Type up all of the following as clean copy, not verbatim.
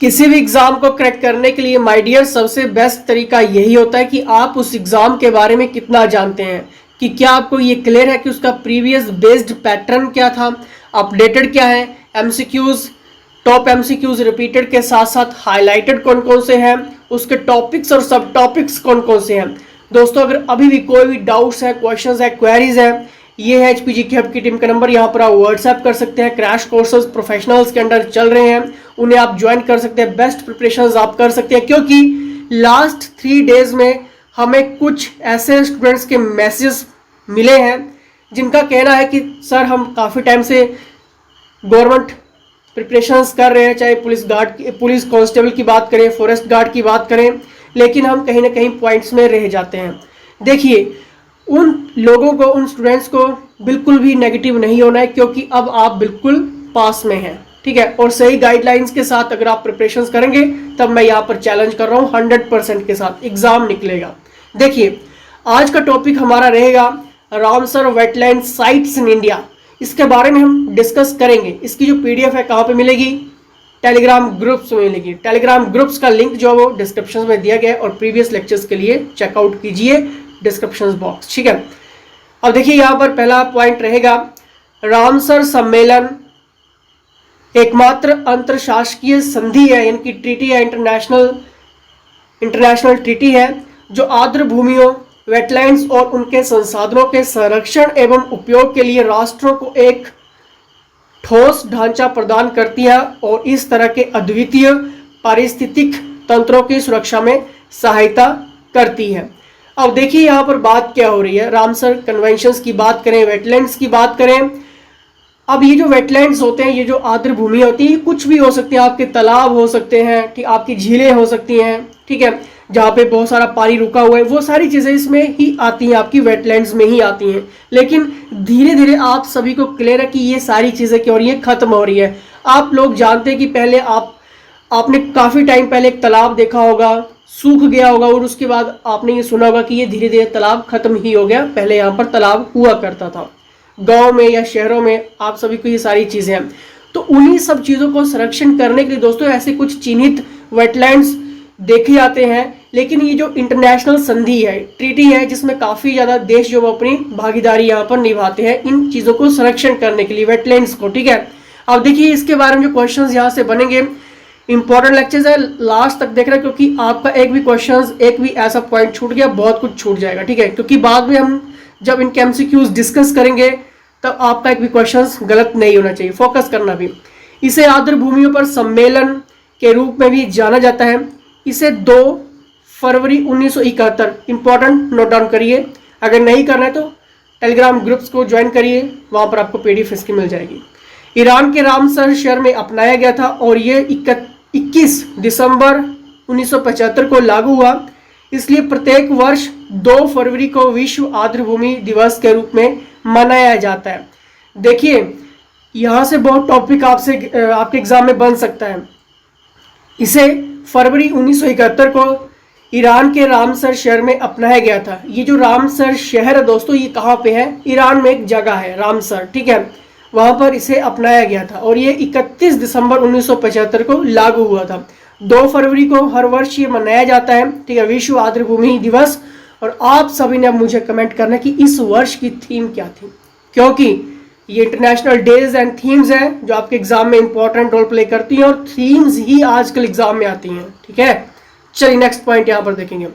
किसी भी एग्जाम को क्रैक करने के लिए माय डियर सबसे बेस्ट तरीका यही होता है कि आप उस एग्जाम के बारे में कितना जानते हैं, कि क्या आपको ये क्लियर है कि उसका प्रीवियस बेस्ड पैटर्न क्या था, अपडेटेड क्या है, एमसीक्यूज, टॉप एमसीक्यूज रिपीटेड के साथ साथ हाईलाइटेड कौन कौन से हैं, उसके टॉपिक्स और सब टॉपिक्स कौन कौन से हैं। दोस्तों अगर अभी भी कोई भी डाउट्स है, क्वेश्चंस है, क्वेरीज है, ये है HPG हब की टीम का नंबर, यहाँ पर आप व्हाट्सएप कर सकते हैं। क्रैश कोर्सेज प्रोफेशनल्स के अंडर चल रहे हैं, उन्हें आप ज्वाइन कर सकते हैं, बेस्ट प्रिपरेशंस आप कर सकते हैं, क्योंकि लास्ट 3 डेज में हमें कुछ ऐसे स्टूडेंट्स के मैसेजेस मिले हैं जिनका कहना है कि सर हम काफ़ी टाइम से गवर्नमेंट प्रिपरेशंस कर रहे हैं, चाहे पुलिस कांस्टेबल की बात करें, फॉरेस्ट गार्ड की बात करें, लेकिन हम कहीं ना कहीं पॉइंट्स में रह जाते हैं। देखिए उन लोगों को, उन स्टूडेंट्स को बिल्कुल भी नेगेटिव नहीं होना है, क्योंकि अब आप बिल्कुल पास में हैं, ठीक है। और सही गाइडलाइंस के साथ अगर आप प्रिपरेशंस करेंगे तब मैं यहाँ पर चैलेंज कर रहा हूँ 100% के साथ एग्जाम निकलेगा। देखिए आज का टॉपिक हमारा रहेगा Ramsar wetland sites in India. इसके बारे में हम डिस्कस करेंगे। इसकी जो PDF है कहाँ पे मिलेगी? टेलीग्राम ग्रुप्स में मिलेगी। टेलीग्राम ग्रुप्स का लिंक जो है वो डिस्क्रिप्शन में दिया गया है और प्रीवियस लेक्चर्स के लिए चेकआउट कीजिए डिस्क्रिप्शन बॉक्स, ठीक है। अब देखिए यहाँ पर पहला पॉइंट रहेगा, रामसर सम्मेलन एकमात्र अंतरशासकीय संधि है, यानी ट्रीटी है, इंटरनेशनल ट्रीटी है, जो आर्द्र भूमियों, वेटलैंड्स और उनके संसाधनों के संरक्षण एवं उपयोग के लिए राष्ट्रों को एक ठोस ढांचा प्रदान करती है और इस तरह के अद्वितीय पारिस्थितिक तंत्रों की सुरक्षा में सहायता करती है। अब देखिए यहाँ पर बात क्या हो रही है, रामसर कन्वेंशंस की बात करें, वेटलैंड्स की बात करें। अब ये जो वेटलैंड्स होते हैं, ये जो आर्द्र भूमि होती है, कुछ भी हो सकती है, आपके तालाब हो सकते हैं, ठीक, आपकी झीलें हो सकती हैं, ठीक है, जहाँ पे बहुत सारा पानी रुका हुआ है, वो सारी चीज़ें इसमें ही आती हैं, आपकी वेटलैंड्स में ही आती हैं। लेकिन धीरे धीरे आप सभी को क्लियर है कि ये सारी चीज़ें क्या हो रही है, खत्म हो रही है। आप लोग जानते हैं कि पहले आपने काफ़ी टाइम पहले एक तालाब देखा होगा, सूख गया होगा, और उसके बाद आपने ये सुना होगा कि ये धीरे धीरे तालाब खत्म ही हो गया। पहले यहाँ पर तालाब हुआ करता था, गांव में या शहरों में, आप सभी को ये सारी चीज़ें हैं। तो उन्हीं सब चीज़ों को संरक्षण करने के लिए दोस्तों ऐसे कुछ चिन्हित वेटलैंड्स देखे जाते हैं। लेकिन ये जो इंटरनेशनल संधि है, ट्रीटी है, जिसमें काफ़ी ज़्यादा देश जो अपनी भागीदारी यहाँ पर निभाते हैं इन चीज़ों को संरक्षण करने के लिए, वेटलैंड्स को, ठीक है। अब देखिए इसके बारे में जो क्वेश्चंस यहाँ से बनेंगे, इंपॉर्टेंट लेक्चर्स है, लास्ट तक देखना, क्योंकि आपका एक भी क्वेश्चन, एक भी ऐसा पॉइंट छूट गया, बहुत कुछ छूट जाएगा, ठीक है। क्योंकि बाद में हम जब इनके MCQs डिस्कस करेंगे तब आपका एक भी क्वेश्चन गलत नहीं होना चाहिए, फोकस करना भी। इसे आर्द्र भूमियों पर सम्मेलन के रूप में भी जाना जाता है। इसे 2 फरवरी 1971, इंपॉर्टेंट, नोट डाउन करिए। अगर नहीं करना है तो टेलीग्राम ग्रुप्स को ज्वाइन करिए, वहाँ पर आपको PDF इसकी मिल जाएगी। ईरान के रामसर शहर में अपनाया गया था और ये 21 दिसंबर 1975 को लागू हुआ। इसलिए प्रत्येक वर्ष 2 फरवरी को विश्व आर्द्र भूमि दिवस के रूप में मनाया जाता है। देखिए यहाँ से बहुत टॉपिक आपके एग्जाम में बन सकता है। इसे फरवरी 1971 को ईरान के रामसर शहर में अपनाया गया था। ये जो रामसर शहर है दोस्तों, ये कहाँ पे है? ईरान में एक जगह है रामसर, ठीक है, वहाँ पर इसे अपनाया गया था और ये 31 दिसंबर 1975 को लागू हुआ था। 2 फरवरी को हर वर्ष ये मनाया जाता है, ठीक है, विश्व आर्द्र भूमि दिवस। और आप सभी ने अब मुझे कमेंट करना कि इस वर्ष की थीम क्या थी, क्योंकि ये इंटरनेशनल डेज एंड थीम्स हैं जो आपके एग्जाम में इंपॉर्टेंट रोल प्ले करती हैं, और थीम्स ही आजकल एग्जाम में आती हैं, ठीक है। चलिए नेक्स्ट पॉइंट यहाँ पर देखेंगे।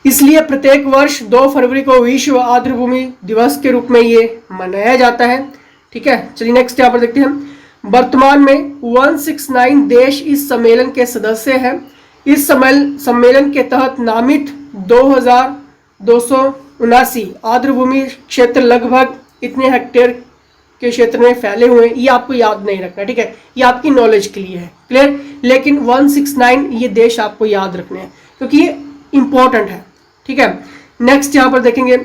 इसलिए प्रत्येक वर्ष 2 फरवरी को विश्व आर्द्र भूमि दिवस के रूप में ये मनाया जाता है, ठीक है। चलिए नेक्स्ट यहाँ पर देखते हैं। वर्तमान में 169 देश इस सम्मेलन के सदस्य हैं। इस सम्मेलन के तहत नामित 2279 आर्द्र भूमि क्षेत्र लगभग इतने हेक्टेयर के क्षेत्र में फैले हुए हैं। ये आपको याद नहीं रखना, ठीक है, ये आपकी नॉलेज के लिए है, क्लियर। लेकिन 169 ये देश आपको याद रखने हैं क्योंकि ये इंपॉर्टेंट है, ठीक है। नेक्स्ट यहाँ पर देखेंगे,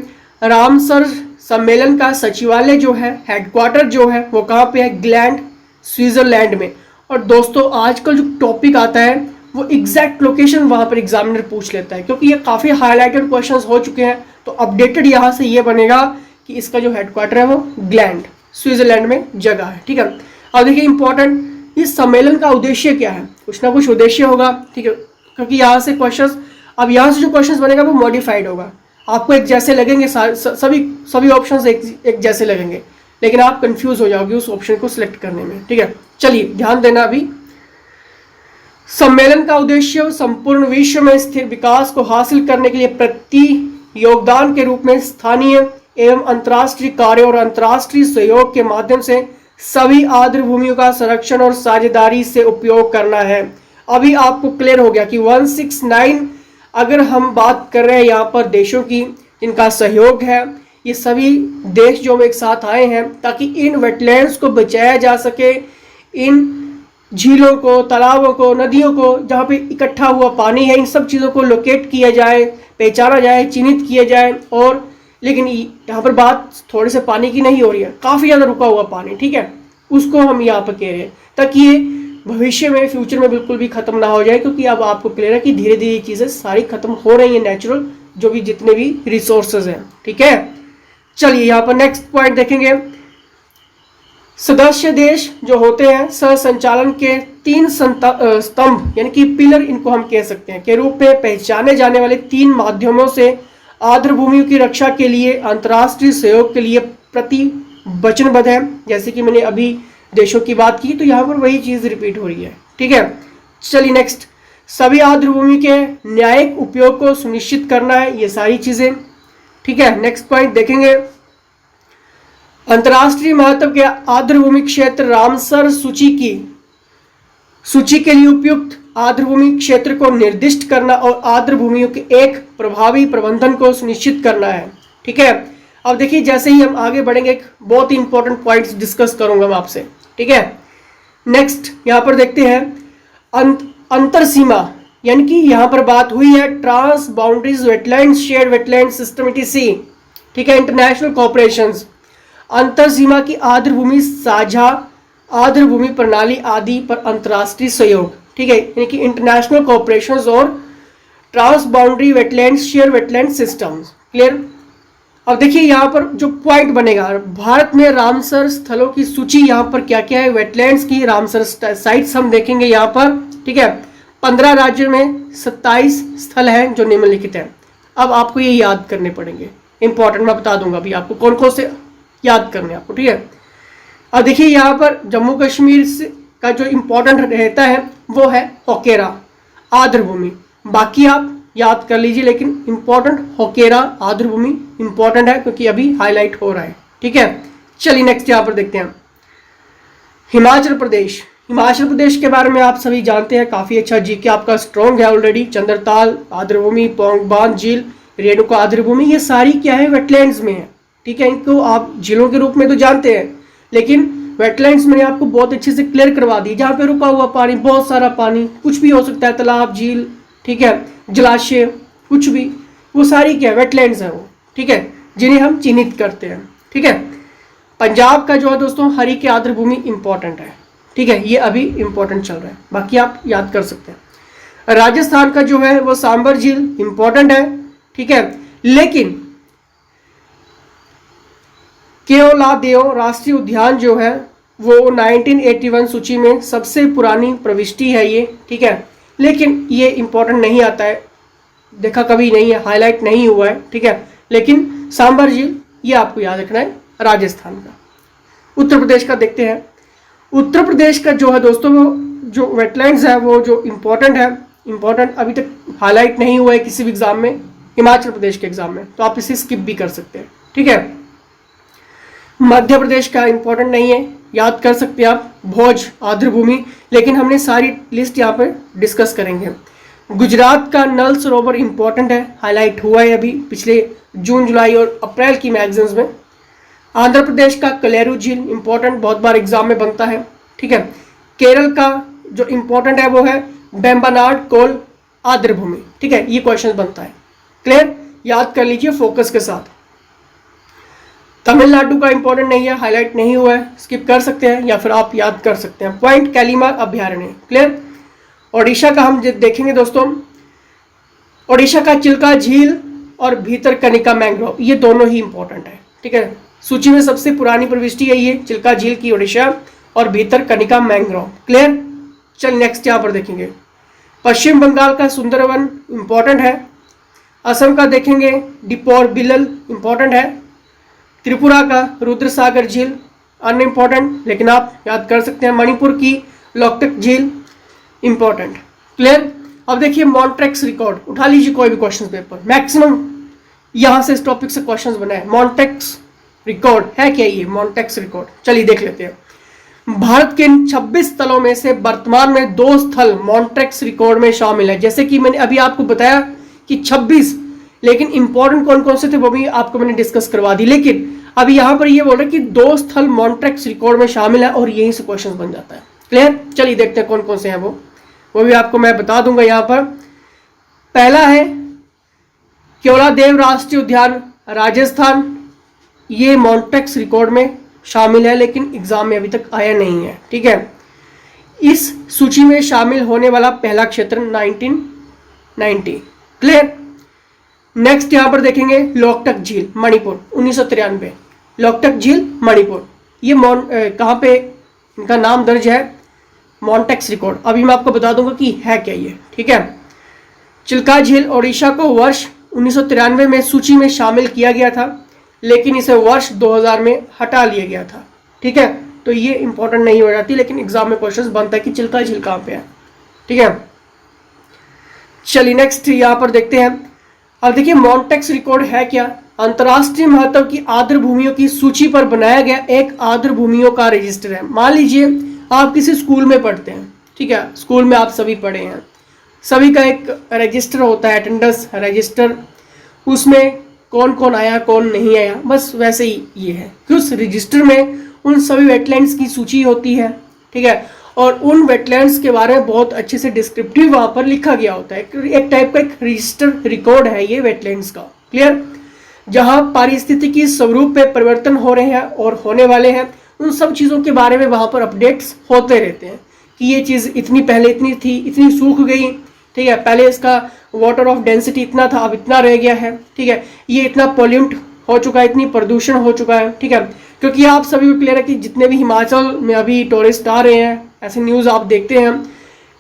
रामसर सम्मेलन का सचिवालय जो है, हेडक्वार्टर जो है, वो कहाँ पे है? ग्लैंड, स्विट्जरलैंड में। और दोस्तों आजकल जो टॉपिक आता है वो एग्जैक्ट लोकेशन वहाँ पर एग्जामिनर पूछ लेता है, क्योंकि ये काफ़ी हाईलाइटेड क्वेश्चंस हो चुके हैं। तो अपडेटेड यहाँ से ये बनेगा कि इसका जो हेडक्वार्टर है वो ग्लैंड, स्विट्जरलैंड में जगह है, ठीक है। अब देखिए इंपॉर्टेंट इस सम्मेलन का उद्देश्य क्या है, कुछ ना कुछ उद्देश्य होगा, ठीक है, क्योंकि यहाँ से क्वेश्चंस, अब यहाँ से जो क्वेश्चंस बनेगा वो मॉडिफाइड होगा, आपको एक जैसे लगेंगे, सभी ऑप्शंस एक जैसे लगेंगे, लेकिन आप कंफ्यूज हो जाओगे उस ऑप्शन को सिलेक्ट करने में, ठीक है। चलिए ध्यान देना, अभी सम्मेलन का उद्देश्य संपूर्ण विश्व में स्थिर विकास को हासिल करने के लिए प्रति योगदान के रूप में स्थानीय एवं अंतर्राष्ट्रीय कार्यों और अंतर्राष्ट्रीय सहयोग के माध्यम से सभी आर्द्र भूमियों का संरक्षण और साझेदारी से उपयोग करना है। अभी आपको क्लियर हो गया कि 169, अगर हम बात कर रहे हैं यहाँ पर देशों की जिनका सहयोग है, ये सभी देश जो एक साथ आए हैं ताकि इन वेटलैंड्स को बचाया जा सके, इन झीलों को, तालाबों को, नदियों को, जहाँ पे इकट्ठा हुआ पानी है, इन सब चीज़ों को लोकेट किया जाए, पहचाना जाए, चिन्हित किया जाए। और लेकिन यहाँ पर बात थोड़े से पानी की नहीं हो रही है, काफ़ी ज़्यादा रुका हुआ पानी, ठीक है, उसको हम यहाँ पर कह रहे हैं ताकि ये भविष्य में, फ्यूचर में बिल्कुल भी खत्म ना हो जाए, क्योंकि अब आपको क्लियर है कि धीरे धीरे चीज़ें सारी खत्म हो रही हैं, नेचुरल जो भी जितने भी रिसोर्सेज हैं, ठीक है। चलिए यहाँ पर नेक्स्ट पॉइंट देखेंगे। सदस्य देश जो होते हैं सह संचालन के 3 स्तंभ यानी कि पिलर, इनको हम कह सकते हैं, के रूप में पहचाने जाने वाले 3 माध्यमों से आर्द्र भूमियों की रक्षा के लिए अंतर्राष्ट्रीय सहयोग के लिए प्रतिवचनबद्ध है। जैसे कि मैंने अभी देशों की बात की, तो यहाँ पर वही चीज़ रिपीट हो रही है, ठीक है। चलिए नेक्स्ट, सभी आर्द्र भूमि के न्यायिक उपयोग को सुनिश्चित करना है, ये सारी चीज़ें, ठीक है। नेक्स्ट पॉइंट देखेंगे, अंतर्राष्ट्रीय महत्व के आर्द्र भूमि क्षेत्र रामसर सूची के लिए उपयुक्त आर्द्र भूमि क्षेत्र को निर्दिष्ट करना और आर्द्र भूमियों के एक प्रभावी प्रबंधन को सुनिश्चित करना है, ठीक है। अब देखिए जैसे ही हम आगे बढ़ेंगे, एक बहुत ही इंपॉर्टेंट पॉइंट्स डिस्कस करूंगा मैं आपसे, ठीक है। नेक्स्ट यहाँ पर देखते हैं अंतर सीमा, यानी कि यहाँ पर बात हुई है trans boundaries wetland, shared wetland system ETC, ठीक है, इंटरनेशनल कॉपरेशंस, अंतर सीमा की आर्द्र भूमि, साझा आर्द्र भूमि प्रणाली आदि पर अंतर्राष्ट्रीय सहयोग, ठीक है, यानी कि इंटरनेशनल कॉपरेशंस और trans boundary wetland, share wetland systems, clear. अब देखिए यहाँ पर जो पॉइंट बनेगा, भारत में रामसर स्थलों की सूची, यहाँ पर क्या क्या है, वेटलैंड्स की रामसर साइट्स हम देखेंगे यहाँ पर, ठीक है। 15 राज्यों में 27 स्थल हैं जो निम्नलिखित हैं। अब आपको ये याद करने पड़ेंगे, इंपॉर्टेंट, मैं बता दूंगा अभी आपको कौन कौन से याद करने आपको, ठीक है। अब देखिए यहाँ पर जम्मू कश्मीर का जो इंपॉर्टेंट रहता है वो है होकेरा आर्द्र भूमि, बाकी आप याद कर लीजिए, लेकिन इंपॉर्टेंट होकेरा आर्द्र भूमि इंपॉर्टेंट है क्योंकि अभी हाईलाइट हो रहा है, ठीक है। चलिए नेक्स्ट यहाँ पर देखते हैं हिमाचल प्रदेश। हिमाचल प्रदेश के बारे में आप सभी जानते हैं, काफ़ी अच्छा जीके आपका स्ट्रॉन्ग है ऑलरेडी। चंद्रताल आर्द्र भूमि, पोंग बांध झील, रेणुका आर्द्र भूमि, ये सारी क्या है, वेटलैंड्स में है, ठीक है। इनको आप झीलों के रूप में तो जानते हैं, लेकिन वेटलैंड्स मैंने आपको बहुत अच्छे से क्लियर करवा दी, जहाँ पे रुका हुआ पानी, बहुत सारा पानी, कुछ भी हो सकता है, तालाब, झील, ठीक है, जलाशय, कुछ भी, वो सारी क्या है, वेटलैंड्स है वो, ठीक है, जिन्हें हम चिन्हित करते हैं, ठीक है। पंजाब का जो है दोस्तों हरी की आर्द्र भूमि इंपॉर्टेंट है, ठीक है, ये अभी इंपॉर्टेंट चल रहा है, बाकी आप याद कर सकते हैं। राजस्थान का जो है वो सांबर झील इंपॉर्टेंट है, ठीक है, लेकिन केओलादेव राष्ट्रीय उद्यान जो है वो 1981 सूची में सबसे पुरानी प्रविष्टि है ये, ठीक है, लेकिन ये इंपॉर्टेंट नहीं आता है, देखा कभी नहीं है, हाईलाइट नहीं हुआ है, ठीक है, लेकिन सांबर झील ये आपको याद रखना है, राजस्थान का। उत्तर प्रदेश का देखते हैं। उत्तर प्रदेश का जो है दोस्तों वो जो वेटलैंड्स है वो जो इंपॉर्टेंट है, इंपॉर्टेंट अभी तक हाईलाइट नहीं हुआ है किसी भी एग्जाम में, हिमाचल प्रदेश के एग्जाम में, तो आप इसे स्किप भी कर सकते हैं, ठीक है। मध्य प्रदेश का इंपॉर्टेंट नहीं है, याद कर सकते हैं आप, भोज आर्द्र भूमि, लेकिन हमने सारी लिस्ट यहाँ पर डिस्कस करेंगे। गुजरात का नल सरोवर इंपॉर्टेंट है, हाईलाइट हुआ है अभी पिछले जून, जुलाई और अप्रैल की मैगजीन्स में। आंध्र प्रदेश का कलेरू झील इंपॉर्टेंट, बहुत बार एग्जाम में बनता है, ठीक है। केरल का जो इंपॉर्टेंट है वो है बेम्बनाड कोल आर्द्र भूमि, ठीक है, ये क्वेश्चन बनता है, क्लियर, याद कर लीजिए फोकस के साथ। तमिलनाडु का इंपॉर्टेंट नहीं है, हाईलाइट नहीं हुआ है, स्किप कर सकते हैं या फिर आप याद कर सकते हैं। पॉइंट कैलीमार अभ्यारण्य, क्लियर। ओडिशा का हम देखेंगे दोस्तों, ओडिशा का चिल्का झील और भीतरकनिका मैंग्रोव, ये दोनों ही इंपॉर्टेंट है, ठीक है। सूची में सबसे पुरानी प्रविष्टि है ये चिल्का झील की ओडिशा, और भितरकनिका मैंग्रोव। क्लियर। चल नेक्स्ट यहाँ पर देखेंगे, पश्चिम बंगाल का सुंदरवन इंपॉर्टेंट है। असम का देखेंगे दीपोर बिलल इंपॉर्टेंट है। त्रिपुरा का रुद्रसागर झील अन इम्पॉर्टेंट, लेकिन आप याद कर सकते हैं। मणिपुर की लोकटक झील इंपॉर्टेंट। क्लियर। अब देखिए मॉन्ट्रेक्स रिकॉर्ड, उठा लीजिए कोई भी क्वेश्चन पेपर, मैक्सिमम यहां से इस टॉपिक से क्वेश्चंस बने हैं। मॉन्ट्रेक्स रिकॉर्ड है क्या ये मॉन्ट्रेक्स रिकॉर्ड, चलिए देख लेते हैं। भारत के 26 स्थलों में से वर्तमान में 2 स्थल मॉन्ट्रेक्स रिकॉर्ड में शामिल है। जैसे कि मैंने अभी आपको बताया कि 26, लेकिन इंपॉर्टेंट कौन कौन से थे वो भी आपको मैंने डिस्कस करवा दी। लेकिन अभी यहां पर ये बोल रहे कि 2 स्थल मॉन्ट्रेक्स रिकॉर्ड में शामिल है और यहीं से क्वेश्चन बन जाता है। क्लियर। चलिए देखते हैं कौन कौन से हैं वो भी आपको मैं बता दूंगा यहां पर। पहला है केवलादेव राष्ट्रीय उद्यान राजस्थान, ये मॉन्ट्रेक्स रिकॉर्ड में शामिल है लेकिन एग्जाम में अभी तक आया नहीं है। ठीक है। इस सूची में शामिल होने वाला पहला क्षेत्र 1990। क्लियर। नेक्स्ट यहां पर देखेंगे लोकटक झील मणिपुर 1993, लोकटक झील मणिपुर, ये कहां पे इनका नाम दर्ज है मॉन्ट्रेक्स रिकॉर्ड, अभी मैं आपको बता दूंगा कि है क्या ये। ठीक है। चिल्का झील ओडिशा को वर्ष 1993 में सूची में शामिल किया गया था, लेकिन इसे वर्ष 2000 में हटा लिया गया था। ठीक है। तो ये इंपॉर्टेंट नहीं हो जाती, लेकिन एग्जाम में क्वेश्चन बनता है कि चिल्का झील कहां पे है। ठीक है। चलिए नेक्स्ट यहां पर देखते हैं। अब देखिए मॉन्ट्रेक्स रिकॉर्ड है क्या, अंतरराष्ट्रीय महत्व की आर्द्र भूमियों की सूची पर बनाया गया एक आर्द्र भूमियों का रजिस्टर है। मान लीजिए आप किसी स्कूल में पढ़ते हैं, ठीक है, स्कूल में आप सभी पढ़े हैं, सभी का एक रजिस्टर होता है, अटेंडेंस रजिस्टर, उसमें कौन कौन आया कौन नहीं आया, बस वैसे ही ये है कि उस रजिस्टर में उन सभी वेटलैंड्स की सूची होती है। ठीक है। और उन वेटलैंड्स के बारे में बहुत अच्छे से डिस्क्रिप्टिव वहां पर लिखा गया होता है। एक टाइप का एक रजिस्टर रिकॉर्ड है ये वेटलैंड्स का। क्लियर। जहां पारिस्थितिकी स्वरूप में परिवर्तन हो रहे हैं और होने वाले हैं, उन सब चीज़ों के बारे में वहाँ पर अपडेट्स होते रहते हैं कि ये चीज़ इतनी पहले इतनी थी, इतनी सूख गई। ठीक है। पहले इसका वाटर ऑफ डेंसिटी इतना था, अब इतना रह गया है। ठीक है। ये इतना पॉल्यूट हो चुका है, इतनी प्रदूषण हो चुका है। ठीक है। क्योंकि आप सभी को क्लियर है कि जितने भी हिमाचल में अभी टूरिस्ट आ रहे हैं, ऐसे न्यूज़ आप देखते हैं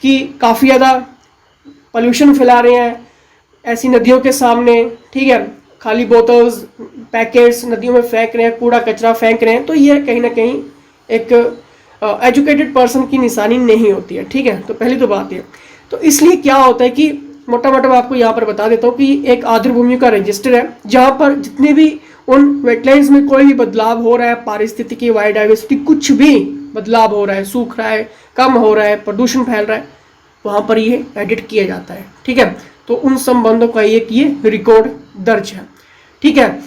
कि काफ़ी ज़्यादा पॉल्यूशन फैला रहे हैं ऐसी नदियों के सामने। ठीक है। खाली बोतल्स पैकेट्स नदियों में फेंक रहे हैं, कूड़ा कचरा फेंक रहे हैं। तो ये कहीं ना कहीं एक एजुकेटेड पर्सन की निशानी नहीं होती है। ठीक है। तो पहली तो बात ये, तो इसलिए क्या होता है कि मोटा मोटा मैं आपको यहाँ पर बता देता हूँ कि एक आर्द्र भूमि का रजिस्टर है जहाँ पर जितने भी उन वेटलैंड्स में कोई भी बदलाव हो रहा है, पारिस्थितिकी बायोडाइवर्सिटी कुछ भी बदलाव हो रहा है, सूख रहा है, कम हो रहा है, प्रदूषण फैल रहा है, वहाँ पर ये एडिट किया जाता है। ठीक है। तो उन संबंधों का एक ये रिकॉर्ड दर्ज है। ठीक है।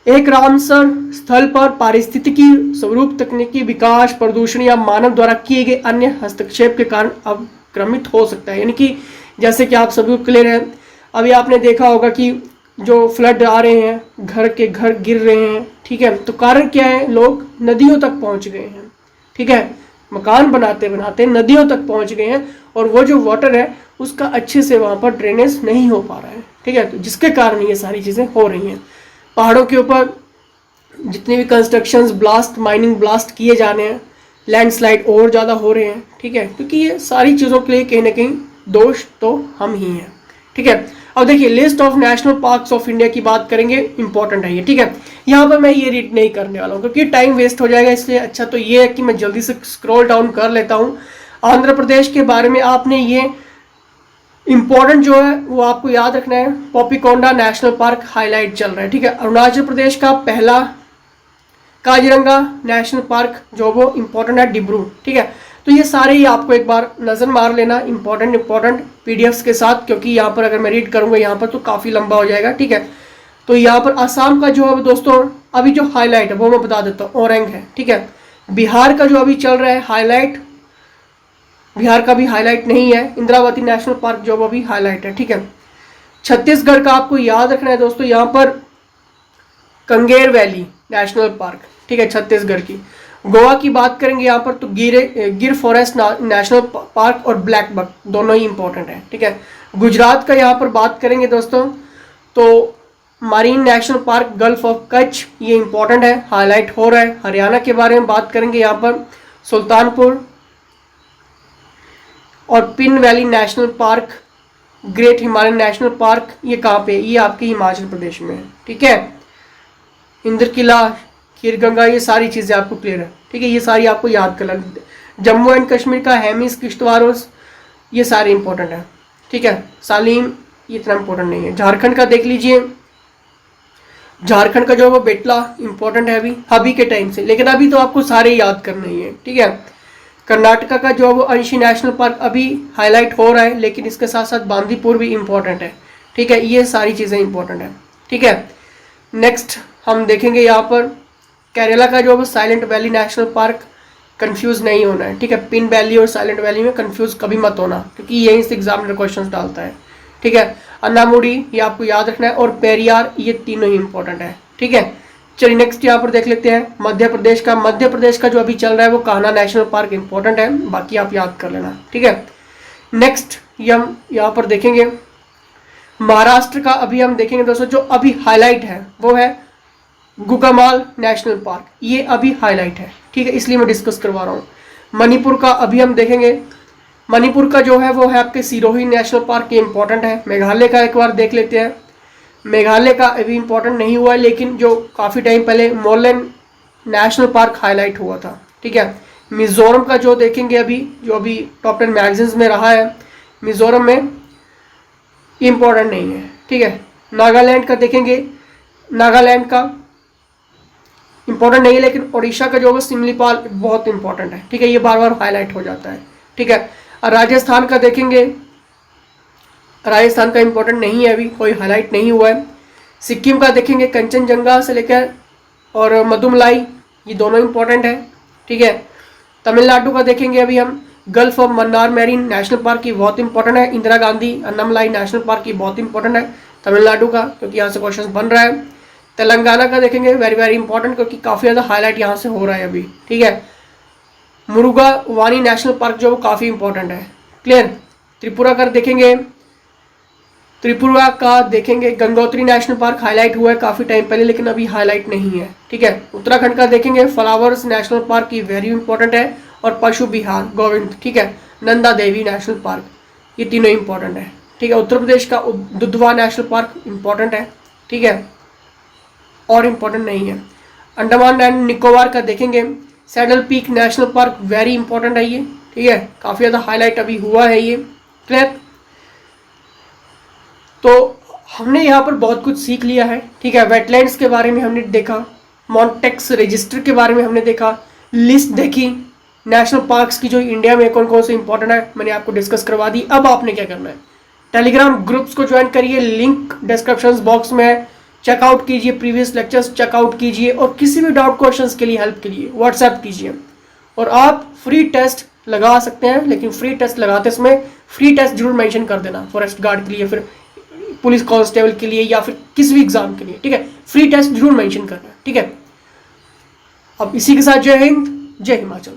एक रामसर स्थल पर पारिस्थितिकी स्वरूप तकनीकी विकास, प्रदूषण या मानव द्वारा किए गए अन्य हस्तक्षेप के कारण अवक्रमित हो सकता है। यानी कि जैसे कि आप सभी को क्लियर है, अभी आपने देखा होगा कि जो फ्लड आ रहे हैं, घर के घर गिर रहे हैं। ठीक है। तो कारण क्या है, लोग नदियों तक पहुंच गए हैं। ठीक है। मकान बनाते बनाते नदियों तक पहुंच गए हैं और वो जो वाटर है उसका अच्छे से वहाँ पर ड्रेनेज नहीं हो पा रहा है। ठीक है। तो जिसके कारण ये सारी चीज़ें हो रही हैं। पहाड़ों के ऊपर जितने भी कंस्ट्रक्शंस, ब्लास्ट, माइनिंग ब्लास्ट किए जा रहे हैं, लैंडस्लाइड और ज़्यादा हो रहे हैं। ठीक है। क्योंकि ये सारी चीज़ों के लिए कहीं ना कहीं दोष तो हम ही हैं। ठीक है। अब देखिए list of national parks of India की बात करेंगे, इंपॉर्टेंट है ये। ठीक है। यहाँ पर मैं ये रीड नहीं करने वाला हूँ क्योंकि टाइम वेस्ट हो जाएगा, इसलिए अच्छा तो ये है कि मैं जल्दी से स्क्रॉल डाउन कर लेता हूँ। आंध्र प्रदेश के बारे में आपने ये इंपॉर्टेंट जो है वो आपको याद रखना है, पॉपीकोंडा नेशनल पार्क हाईलाइट चल रहा है। ठीक है। अरुणाचल प्रदेश का पहला काजीरंगा नेशनल पार्क जो वो इंपॉर्टेंट है, डिब्रू। ठीक है। तो ये सारे ही आपको एक बार नज़र मार लेना इंपॉर्टेंट पीडीएफ्स के साथ, क्योंकि यहाँ पर अगर मैं रीड करूँगा यहाँ पर तो काफ़ी लंबा हो जाएगा। ठीक है। तो यहाँ पर आसाम का जो है दोस्तों अभी जो हाईलाइट है वो मैं बता देता हूँ, औरंग है। ठीक है। बिहार का जो अभी चल रहा है हाईलाइट, बिहार का भी हाईलाइट नहीं है, इंद्रावती नेशनल पार्क जो अभी हाईलाइट है। ठीक है। छत्तीसगढ़ का आपको याद रखना है दोस्तों, यहाँ पर कंगेर वैली नेशनल पार्क। ठीक है। छत्तीसगढ़ की। गोवा की बात करेंगे यहाँ पर तो गिर फॉरेस्ट नेशनल पार्क और ब्लैक बक दोनों ही इंपॉर्टेंट है। ठीक है। गुजरात का यहाँ पर बात करेंगे दोस्तों तो marine national park gulf of Kutch, ये इंपॉर्टेंट है, हाईलाइट हो रहा है। हरियाणा के बारे में बात करेंगे यहाँ पर सुल्तानपुर और pin valley national park, great Himalayan national park, ये कहाँ पे? ये आपके हिमाचल प्रदेश में है। ठीक है, इंद्र किला, खीरगंगा, ये सारी चीज़ें आपको क्लियर है। ठीक है, ये सारी आपको याद कर लेना। जम्मू एंड कश्मीर का हेमिस, किश्तवारोस, ये सारे इंपॉर्टेंट है। ठीक है, सालीम ये इतना इंपॉर्टेंट नहीं है। झारखंड का देख लीजिए, झारखंड का जो है वो बेटला इंपॉर्टेंट है अभी के टाइम से, लेकिन अभी तो आपको सारे याद करने ही है। ठीक है, कर्नाटका का जो है वो अंशी नेशनल पार्क अभी हाईलाइट हो रहा है, लेकिन इसके साथ साथ बांदीपुर भी इंपॉर्टेंट है। ठीक है, ये सारी चीज़ें इंपॉर्टेंट है। ठीक है, नेक्स्ट हम देखेंगे यहाँ पर केरला का जो है वो silent valley national park, confuse नहीं होना है। ठीक है, पिन वैली और साइलेंट वैली में कंफ्यूज कभी मत होना, क्योंकि यहीं से एग्जामिनर क्वेश्चन डालता है। ठीक है, अन्नामुडी ये आपको याद रखना है, और पेरियार, ये तीनों ही इंपॉर्टेंट है। ठीक है, चलिए नेक्स्ट यहाँ पर देख लेते हैं मध्य प्रदेश का जो अभी चल रहा है वो कान्हा नेशनल पार्क इंपॉर्टेंट है, बाकी आप याद कर लेना। ठीक है, नेक्स्ट हम यहाँ पर देखेंगे महाराष्ट्र का, अभी हम देखेंगे दोस्तों जो अभी हाईलाइट है वो है गुगामाल नेशनल पार्क, ये अभी हाईलाइट है। ठीक है, इसलिए मैं डिस्कस करवा रहा हूँ। मणिपुर का अभी हम देखेंगे, मणिपुर का जो है वो है आपके सिरोही नेशनल पार्क, ये इंपॉर्टेंट है। मेघालय का एक बार देख लेते हैं, मेघालय का अभी इंपॉर्टेंट नहीं हुआ है, लेकिन जो काफ़ी टाइम पहले मोलेन नेशनल पार्क हाईलाइट हुआ था। ठीक है, मिजोरम का जो देखेंगे अभी, जो अभी टॉप 10 मैगजीन्स में रहा है, मिजोरम में इंपॉर्टेंट नहीं है। ठीक है, नागालैंड का देखेंगे, नागालैंड का इंपॉर्टेंट नहीं है, लेकिन उड़ीसा का जो है सिमलीपाल बहुत इंपॉर्टेंट है। ठीक है, ये बार बार हाईलाइट हो जाता है। ठीक है, और राजस्थान का देखेंगे, राजस्थान का इंपॉर्टेंट नहीं है, अभी कोई हाईलाइट नहीं हुआ है। सिक्किम का देखेंगे, कंचनजंगा से लेकर और मधुमलाई, ये दोनों इंपॉर्टेंट है। ठीक है, तमिलनाडु का देखेंगे अभी हम, gulf of Mannar marine national park की बहुत इंपॉर्टेंट है। इंदिरा गांधी अन्नामलाई नेशनल पार्क की बहुत इंपॉर्टेंट है तमिलनाडु का, क्योंकि यहाँ से क्वेश्चन बन रहा है। तेलंगाना का देखेंगे, वेरी वेरी इंपॉर्टेंट, क्योंकि काफ़ी ज़्यादा हाईलाइट यहाँ से हो रहा है अभी। ठीक है, मुरुगा वानी नेशनल पार्क जो काफ़ी इंपॉर्टेंट है। क्लियर। त्रिपुरा का देखेंगे, त्रिपुरा का देखेंगे गंगोत्री नेशनल पार्क हाईलाइट हुआ है काफ़ी टाइम पहले, लेकिन अभी हाईलाइट नहीं है। ठीक है, उत्तराखंड का देखेंगे फ्लावर्स नेशनल पार्क की वेरी इंपॉर्टेंट है, और पशु विहार गोविंद। ठीक है, नंदा देवी नेशनल पार्क, ये तीनों इंपॉर्टेंट है। ठीक है, उत्तर प्रदेश का दुधवा नेशनल पार्क इंपॉर्टेंट है। ठीक है, और इम्पोर्टेंट नहीं है। अंडमान एंड निकोबार का देखेंगे, saddle peak national park very important है ये। ठीक है, काफ़ी ज़्यादा हाईलाइट अभी हुआ है ये। क्लियर। तो हमने यहाँ पर बहुत कुछ सीख लिया है। ठीक है, वेटलैंड्स के बारे में हमने देखा, मॉन्टेक्स रजिस्टर के बारे में हमने देखा, लिस्ट देखी, नेशनल पार्क्स की जो इंडिया में कौन कौन से इंपॉर्टेंट है मैंने आपको डिस्कस करवा दी। अब आपने क्या करना है, टेलीग्राम ग्रुप्स को ज्वाइन करिए, लिंक डिस्क्रिप्शन बॉक्स में है, चेकआउट कीजिए, प्रीवियस लेक्चर्स चेकआउट कीजिए, और किसी भी डाउट क्वेश्चंस के लिए हेल्प के लिए व्हाट्सएप कीजिए। और आप फ्री टेस्ट लगा सकते हैं, लेकिन फ्री टेस्ट लगाते समय फ्री टेस्ट जरूर मेंशन कर देना, फॉरेस्ट गार्ड के लिए, फिर पुलिस कांस्टेबल के लिए, या फिर किसी भी एग्जाम के लिए। ठीक है, फ्री टेस्ट जरूर मेंशन करना। ठीक है, अब इसी के साथ जय हिंद, जय हिमाचल।